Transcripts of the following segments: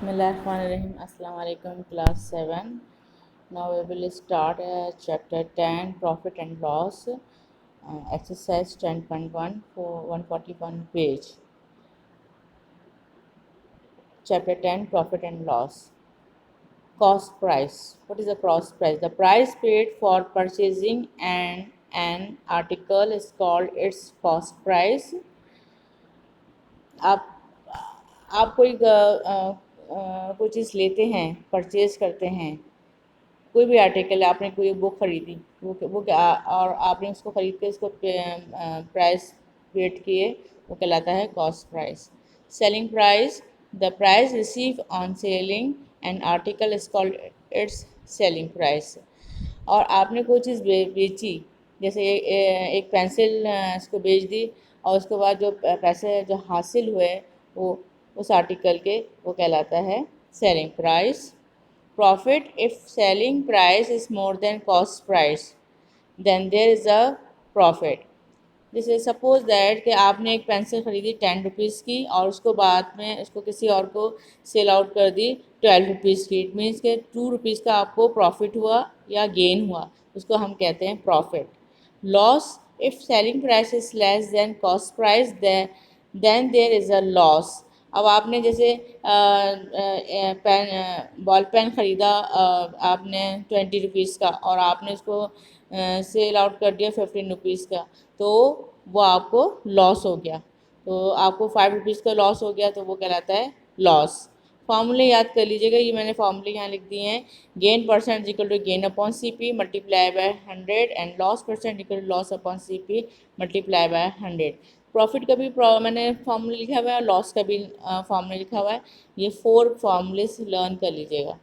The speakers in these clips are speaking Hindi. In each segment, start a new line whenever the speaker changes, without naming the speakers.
Bismillahirrahmanirrahim. Assalamu alaikum, class 7. Now we will start chapter 10, profit and loss, exercise 10.1 for 141 page. Chapter 10, profit and loss. Cost price. What is the cost price? The price paid for purchasing an article is called its cost price. आप कोई चीज़ लेते हैं, परचेज करते हैं, कोई भी आर्टिकल, आपने कोई बुक खरीदी, वो क्या, और आपने उसको खरीद के उसको प्राइस पेड किए, वो कहलाता है cost price. Selling price. The price receive on selling an article is called its selling price. और आपने कोई चीज़ बेची, जैसे एक पेंसिल इसको बेच दी, और उसके बाद जो पैसे जो हासिल हुए वो उस आर्टिकल के, वो कहलाता है selling price. Profit. If selling price is more than cost price, then there is a profit. जैसे सपोज दैट कि आपने एक पेंसिल ख़रीदी 10 रुपीज़ की, और उसको बाद में उसको किसी और को सेल आउट कर दी 12 रुपीज़ की. इट मीन्स के 2 रुपीज़ का आपको प्रॉफिट हुआ या गेन हुआ, उसको हम कहते हैं profit. Loss. If selling price is less than cost price, then there is a loss. अब आपने जैसे बॉल पेन ख़रीदा आपने 20 रुपीज़ का, और आपने उसको सेल आउट कर दिया 15 रुपीज़ का, तो वो आपको लॉस हो गया. तो आपको 5 रुपीज़ का लॉस हो गया, तो वो कहलाता है लॉस. फार्मूले याद कर लीजिएगा, ये मैंने फार्मूले यहाँ लिख दिए हैं. Gain percent equal to gain upon CP multiply by 100, and loss percent equal to loss upon CP multiply by 100. Profit का भी मैंने फार्मूला लिखा हुआ है, और लॉस का भी फार्मूला लिखा हुआ है. ये 4 फार्मूले लर्न कर लीजिएगा.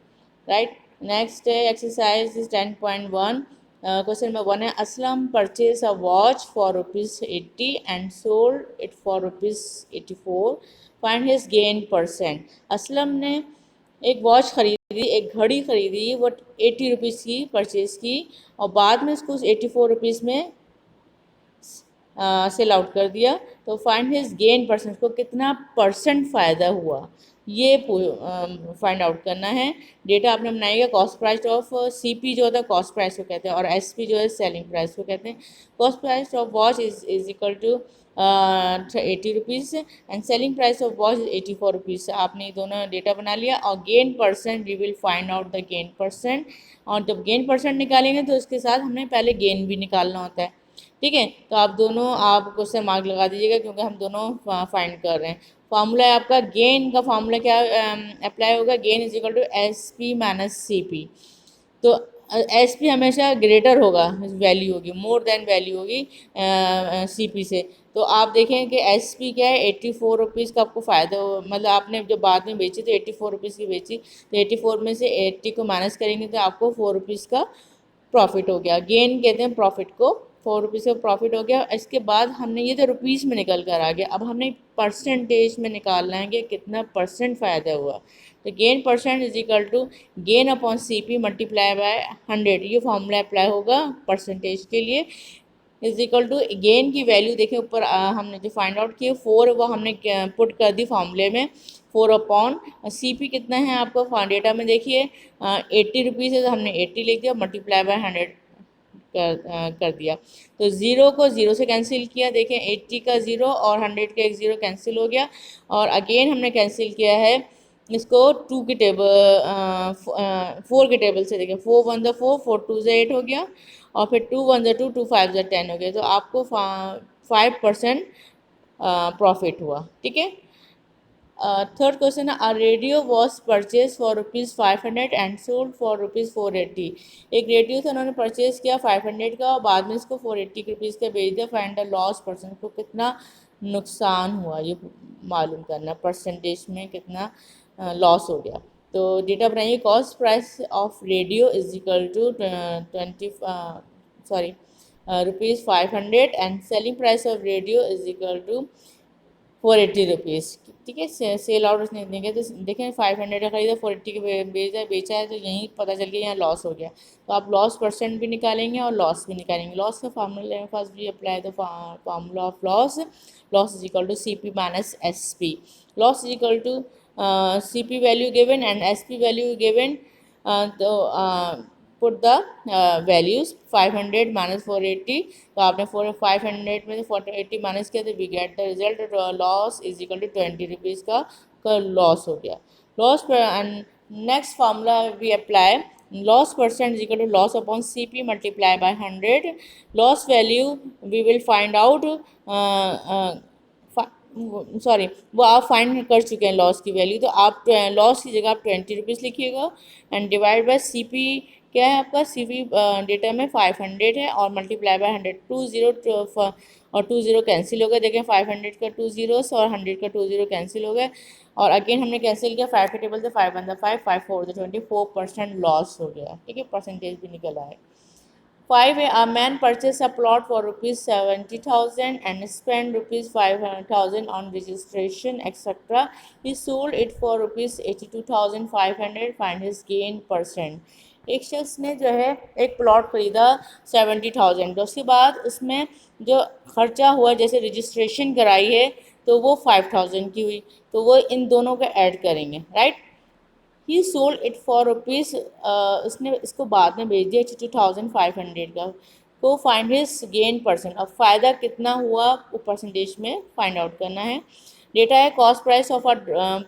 Right. Next exercise is 10.1. Question number 1 है, Aslam purchase a watch for ₹80 and sold it for ₹84. Find his gain percent. Aslam ने एक वॉच खरीदी, एक घड़ी खरीदी, वो 80 रुपीज़ की परचेज़ की, और बाद में उसको 84 रुपीज़ में सेल आउट कर दिया. तो फाइंड हिज गेन परसेंट, को कितना परसेंट फ़ायदा हुआ, ये फाइंड आउट करना है. डेटा आपने बनाएगा. कॉस्ट प्राइस ऑफ CP जो होता है कॉस्ट प्राइस को कहते हैं, और SP जो है सेलिंग प्राइस को कहते हैं. Cost price of watch is equal to 80 rupees, and selling price of watch is 84 rupees. आपने ये दोनों डेटा बना लिया. और gain percent, we will find out the gain percent. और जब गेन परसेंट निकालेंगे तो उसके साथ हमने पहले गेन भी निकालना होता है. ठीक है, तो आप दोनों आप क्वेश्चन मार्क लगा दीजिएगा, क्योंकि हम दोनों फाइंड कर रहे हैं. फार्मूला है आपका गेन का, फार्मूला क्या अप्लाई होगा, gain is equal to SP minus CP. तो SP हमेशा ग्रेटर होगा, वैल्यू होगी, मोर देन वैल्यू होगी CP से. तो आप देखें कि SP क्या है, 84 रुपीज़ का आपको फ़ायदा हो, मतलब आपने जब बाद में बेची तो 84 रुपीज़ की बेची, तो 84 में से 80 को माइनस करेंगे तो आपको 4 रुपीज़ का प्रॉफिट हो गया. गेन कहते हैं प्रॉफिट को. 4 रुपीज़ का प्रॉफिट हो गया. इसके बाद हमने ये तो रुपीज़ में निकल कर आ गया, अब हमने परसेंटेज में निकालना है कि कितना परसेंट फ़ायदा हुआ. तो gain percent is equal to gain upon CP multiply by 100. ये फॉर्मूला अप्लाई होगा परसेंटेज के लिए. इज इक्वल टू गेन की वैल्यू देखें ऊपर हमने जो फाइंड आउट किए 4, वो हमने पुट कर दी फॉर्मूले में. 4 अपॉन CP कितना है आपको डेटा में देखिए 80 रुपीज़ है, तो हमने 80 लिख दिया, मल्टीप्लाई बाय 100 कर दिया. तो ज़ीरो को ज़ीरो से कैंसिल किया, देखें 80 का ज़ीरो और 100 का एक ज़ीरो कैंसिल हो गया. और अगेन हमने कैंसिल किया है इसको 2 की टेबल 4 के टेबल से. देखें 4 1 ज़ा 4, 4 2 ज़ा 8 हो गया, और फिर 2 1 ज़ा 2, 2 5 ज़ा 10 हो गया. तो आपको 5% प्रॉफिट हुआ. ठीक है. थर्ड क्वेश्चन है, a radio was purchase for ₹500 and sold for ₹480. एक रेडियो था, उन्होंने परचेज किया 500 का, और बाद में इसको 480 रुपीज़ का बेच दिया. फाइंड द लॉस परसेंट, को कितना नुकसान हुआ ये मालूम करना, परसेंटेज में कितना लॉस हो गया. तो डेटा बनाइए. Cost price of radio is equal to 500 and selling price of radio is equal to 480 rupees. ठीक है. सेल आउट उसने देंगे, तो देखें 500 का खरीदा, 480 के बेचा है, तो यहीं पता चल गया यहाँ लॉस हो गया. तो आप लॉस परसेंट भी निकालेंगे और लॉस भी निकालेंगे. लॉस का फार्मूला फर्स्ट भी apply the formula of loss. Loss is equal to CP minus SP. Loss is equal to CP value given and SP value given. Put the values 500 minus 480. तो आपने 500 में से 480 माइनस किया तो we get the result loss is equal to 20 rupees का लॉस हो गया. लॉस पर and next formula we apply. Loss percent is equal to loss upon CP multiplied by 100. Loss value we will find out. Sorry, वो आप फाइंड कर चुके हैं लॉस की वैल्यू, तो आप लॉस की जगह आप 20 रुपीज़ लिखिएगा एंड डिवाइड बाय CP. क्या है आपका CP डेटा में 500 है और मल्टीप्लाई बाय 100. 20 और 20 कैंसिल हो गए. देखें 500 का 20 और 100 का 20 कैंसिल हो गए और अगेन हमने कैंसिल किया. 5 के टेबल से 5 वन 5, 5 4 24% लॉस हो गया. ठीक है, परसेंटेज भी निकल आए. 5. A man purchased a plot for rupees 70,000 and spent rupees 500,000 on registration etc. He sold it for rupees 82,500. Find his gain percent. एक शख्स ने जो है एक प्लॉट खरीदा 70,000 का, उसके बाद उसमें जो खर्चा हुआ जैसे रजिस्ट्रेशन कराई है तो वो 5,000 की हुई, तो वो इन दोनों का ऐड करेंगे. Right. He sold it for rupees, उसने इसको बाद में भेज दिया 82,500 का. तो फाइंड हिज गेन परसेंट. अब फ़ायदा कितना हुआ वो परसेंटेज में फाइंड आउट करना है. डेटा है cost price of a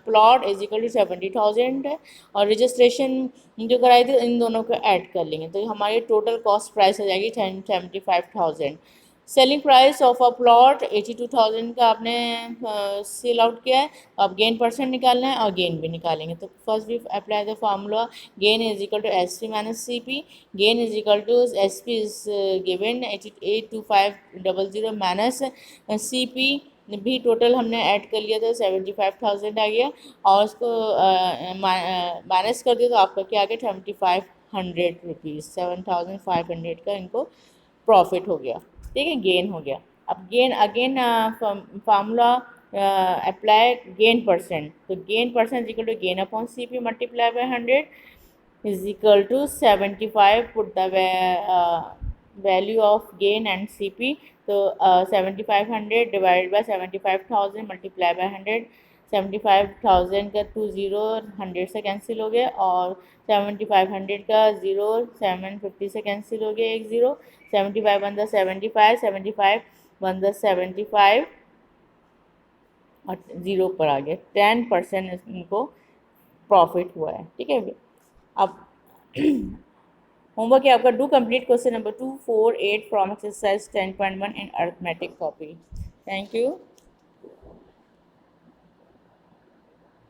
plot is equal to 70,000 है और रजिस्ट्रेशन जो कराई थी इन दोनों को ऐड कर लेंगे तो हमारी टोटल कॉस्ट प्राइस हो जाएगी 75,000. Selling price of a plot 82,000 का आपने सेल आउट किया है. अब गेन परसेंट निकालना है और गेन भी निकालेंगे. तो first we apply the formula. Gain is equal to SP minus CP. Gain is equal to SP is given 82500 minus CP भी टोटल हमने ऐड कर लिया था 75,000 आ गया और उसको माइनस कर दिया तो आपका क्या आ गया 2,500 रुपीज़. 7,500 का इनको प्रॉफिट हो गया. ठीक है, गेन हो गया. अब gain again formula apply gain percent. तो gain percent equal to gain upon CP multiply by 100 is equal to 75. Put the value of gain and CP. तो 7,500 डिवाइड बाय 75,000 मल्टीप्लाई बाय 100. 75,000 का 20 100 से कैंसिल हो गया और 7,500 का 0 750 से कैंसिल हो गया. 1 0. 75 वन द 75, 75 वन द 75 और 0 पर आ गया. 10% इनको प्रॉफिट हुआ है. ठीक है. अब होमवर्क है आपका. Do complete question number 2, 4, 8 from exercise 10.1 in arithmetic copy. Thank you.